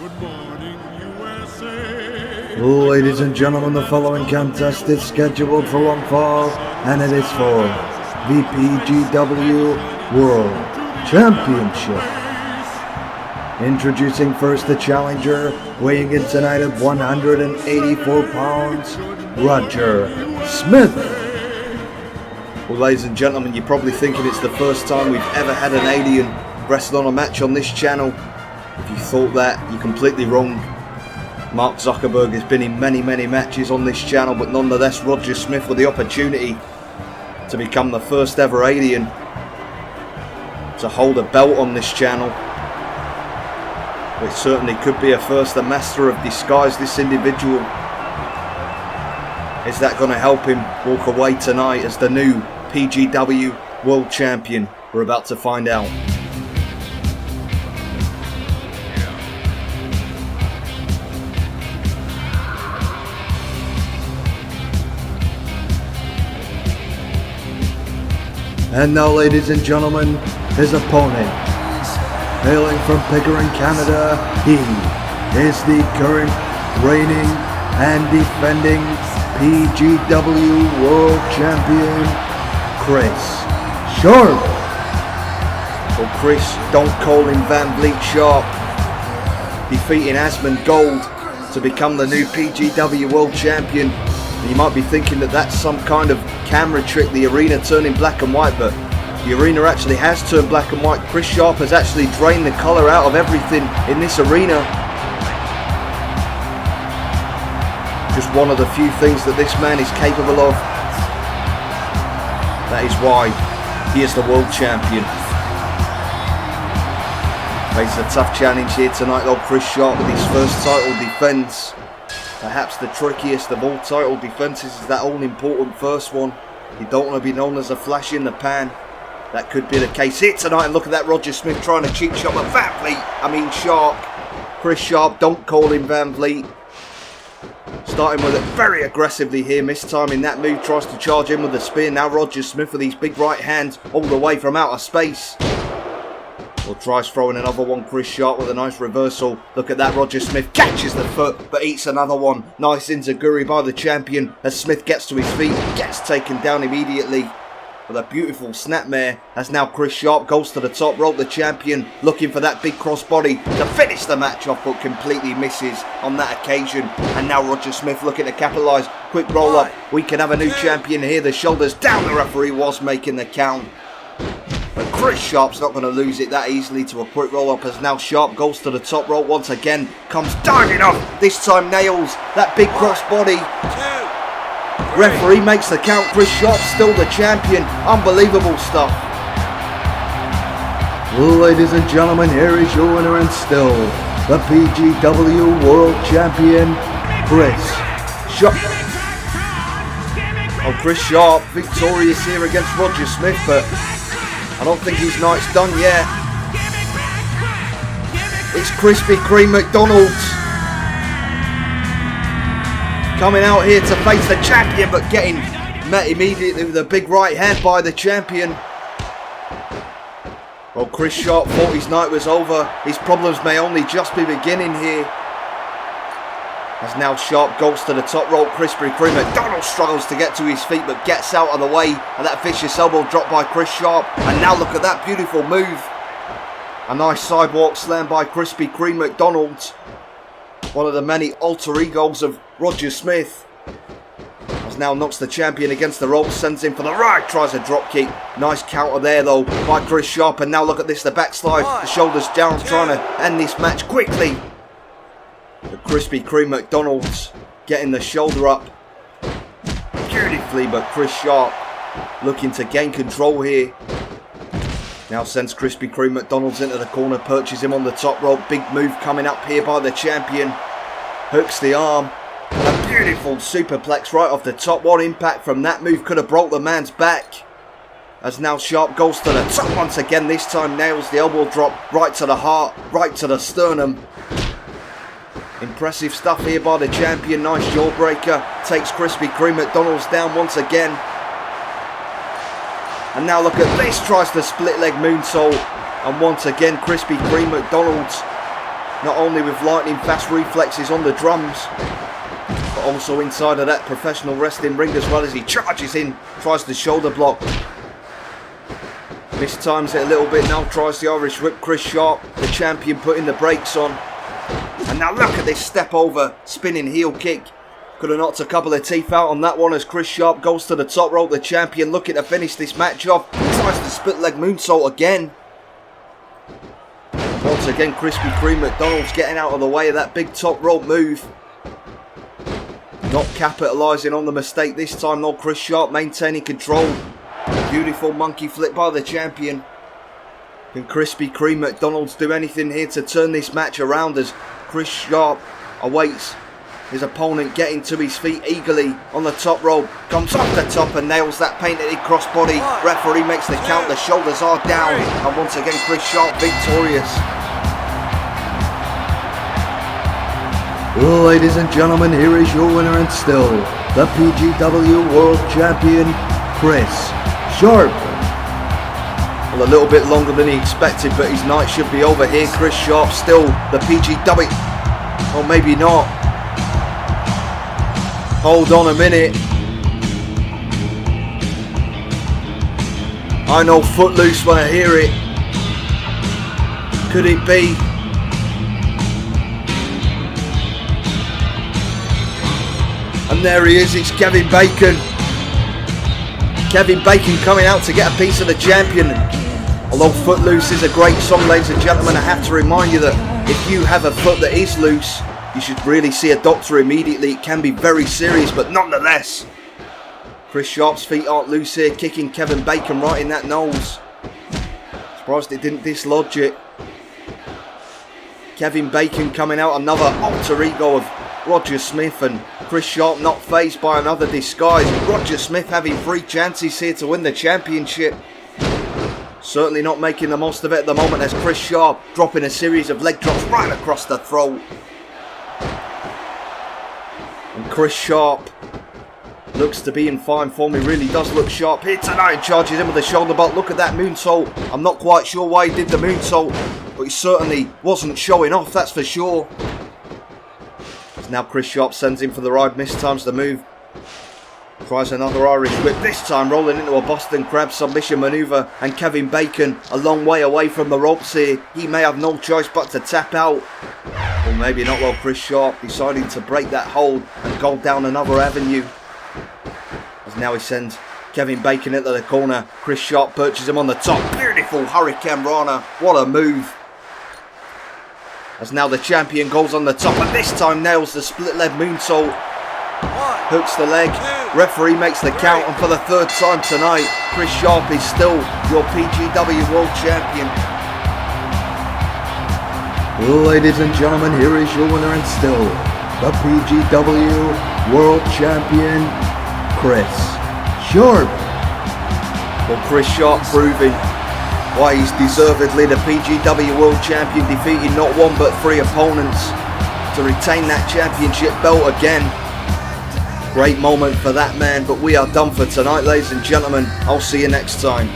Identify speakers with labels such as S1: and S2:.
S1: Good morning, USA.
S2: Ladies and gentlemen, the following contest is scheduled for one fall, and it is for the PGW World Championship. Introducing first the challenger, weighing in tonight at 184 pounds, Roger Smith. Well, ladies and gentlemen, you're probably thinking it's the first time we've ever had an alien wrestle on a match on this channel. If you thought that, you're completely wrong. Mark Zuckerberg has been in many matches on this channel, but nonetheless Roger Smith with the opportunity to become the first ever alien to hold a belt on this channel. It certainly could be a first. The master of disguise, this individual. Is that going to help him walk away tonight as the new PGW World Champion? We're about to find out. And now, ladies and gentlemen, his opponent, hailing from Pickering, Canada, he is the current reigning and defending PGW World Champion, Chris Sharp. Well, Chris, don't call him Van Vliet Sharp, defeating Asmund Gold to become the new PGW World Champion. You might be thinking that that's some kind of camera trick, the arena turning black and white, but the arena actually has turned black and white. Chris Sharp has actually drained the colour out of everything in this arena. Just one of the few things that this man is capable of. That is why he is the world champion. Faces a tough challenge here tonight though, Chris Sharp, with his first title defence. Perhaps the trickiest of all title defences is that all-important first one. You don't want to be known as a flash in the pan. That could be the case here tonight, and look at that, Roger Smith trying to cheap shot at Van Vliet. Sharp. Chris Sharp, don't call him Van Vliet. Starting with it very aggressively here, mistiming that move, tries to charge in with the spear. Now Roger Smith with his big right hand all the way from outer space. Well, tries throwing another one, Chris Sharp with a nice reversal. Look at that, Roger Smith catches the foot, but eats another one. Nice enziguri by the champion as Smith gets to his feet, gets taken down immediately. With a beautiful snapmare, as now Chris Sharp goes to the top rope. The champion looking for that big crossbody to finish the match off, but completely misses on that occasion. And now Roger Smith looking to capitalise. Quick roll up, we can have a new champion here. The shoulders down, the referee was making the count. But Chris Sharp's not going to lose it that easily to a quick roll up, as now Sharp goes to the top rope once again, comes diving off, this time nails that big crossbody. Referee makes the count. Chris Sharp still the champion. Unbelievable stuff. Ladies and gentlemen, here is your winner and still the PGW World Champion, Chris Sharp.
S1: Oh,
S2: Chris Sharp victorious here against Roger Smith, but I don't think his night's done yet. It's Krispy Kreme McDonald's coming out here to face the champion, but getting met immediately with a big right hand by the champion. Well, Chris Sharp thought his night was over. His problems may only just be beginning here. As now Sharp goes to the top rope, Krispy Kreme McDonald struggles to get to his feet, but gets out of the way, and that vicious elbow drop by Chris Sharp. And now look at that beautiful move. A nice sidewalk slam by Krispy Kreme McDonald. One of the many alter egos of Roger Smith. As now knocks the champion against the ropes, sends him for the right, tries a drop kick. Nice counter there though by Chris Sharp, and now look at this, the backslide, the shoulders down, trying to end this match quickly. The Krispy Kreme McDonald's getting the shoulder up beautifully, but Chris Sharp looking to gain control here. Now sends Krispy Kreme McDonald's into the corner, perches him on the top rope. Big move coming up here by the champion. Hooks the arm. A beautiful superplex right off the top. One impact from that move could have broke the man's back. As now Sharp goes to the top once again. This time nails the elbow drop right to the heart, right to the sternum. Impressive stuff here by the champion. Nice jawbreaker. Takes Krispy Kreme McDonald's down once again. And now look at this. Tries the split leg moonsault. And once again Krispy Kreme McDonald's not only with lightning fast reflexes on the drums, but also inside of that professional wrestling ring as well, as he charges in, tries the shoulder block. Mistimes it a little bit now, tries the Irish whip. Chris Sharp, the champion, putting the brakes on. And now look at this step over, spinning heel kick. Could have knocked a couple of teeth out on that one as Chris Sharp goes to the top rope. The champion looking to finish this match off. Tries the split leg moonsault again. Once again, Krispy Kreme McDonald's getting out of the way of that big top rope move. Not capitalising on the mistake this time though. Chris Sharp maintaining control. Beautiful monkey flip by the champion. Can Krispy Kreme McDonald's do anything here to turn this match around as Chris Sharp awaits his opponent getting to his feet eagerly on the top rope. Comes off the top and nails that painted crossbody. Referee makes the count, the shoulders are down. And once again Chris Sharp victorious. Ladies and gentlemen, here is your winner and still the PGW World Champion, Chris Sharp. Well, a little bit longer than he expected, but his night should be over here. Chris Sharp still the PGW, or maybe not. Hold on a minute. I know Footloose when I hear it. Could it be? And there he is, it's Kevin Bacon. Kevin Bacon coming out to get a piece of the champion. Although Footloose is a great song, ladies and gentlemen, I have to remind you that if you have a foot that is loose, you should really see a doctor immediately. It can be very serious, but nonetheless, Chris Sharp's feet aren't loose here, kicking Kevin Bacon right in that nose. Surprised it didn't dislodge it. Kevin Bacon coming out, another alter ego of Roger Smith, and Chris Sharp not faced by another disguise. Roger Smith having 3 chances here to win the championship. Certainly not making the most of it at the moment as Chris Sharp dropping a series of leg drops right across the throat. And Chris Sharp looks to be in fine form. He really does look sharp here tonight. Charges in with the shoulder bolt. Look at that moonsault. I'm not quite sure why he did the moonsault, but he certainly wasn't showing off, that's for sure. Now Chris Sharp sends him for the ride, mistimes the move. Tries another Irish whip, this time rolling into a Boston Crab submission manoeuvre. And Kevin Bacon a long way away from the ropes here. He may have no choice but to tap out. Or maybe not, while Chris Sharp deciding to break that hold and go down another avenue. As now he sends Kevin Bacon into the corner. Chris Sharp perches him on the top. Beautiful Hurricane Rana, what a move. As now the champion goes on the top and this time nails the split leg moonsault. Hooks the leg, referee makes the count, and for the 3rd time tonight, Chris Sharp is still your PGW World Champion. Ladies and gentlemen, here is your winner and still the PGW World Champion, Chris Sharp. Well, Chris Sharp proving why he's deservedly the PGW World Champion, defeating not 1 but 3 opponents to retain that championship belt again. Great moment for that man, but we are done for tonight, ladies and gentlemen. I'll see you next time.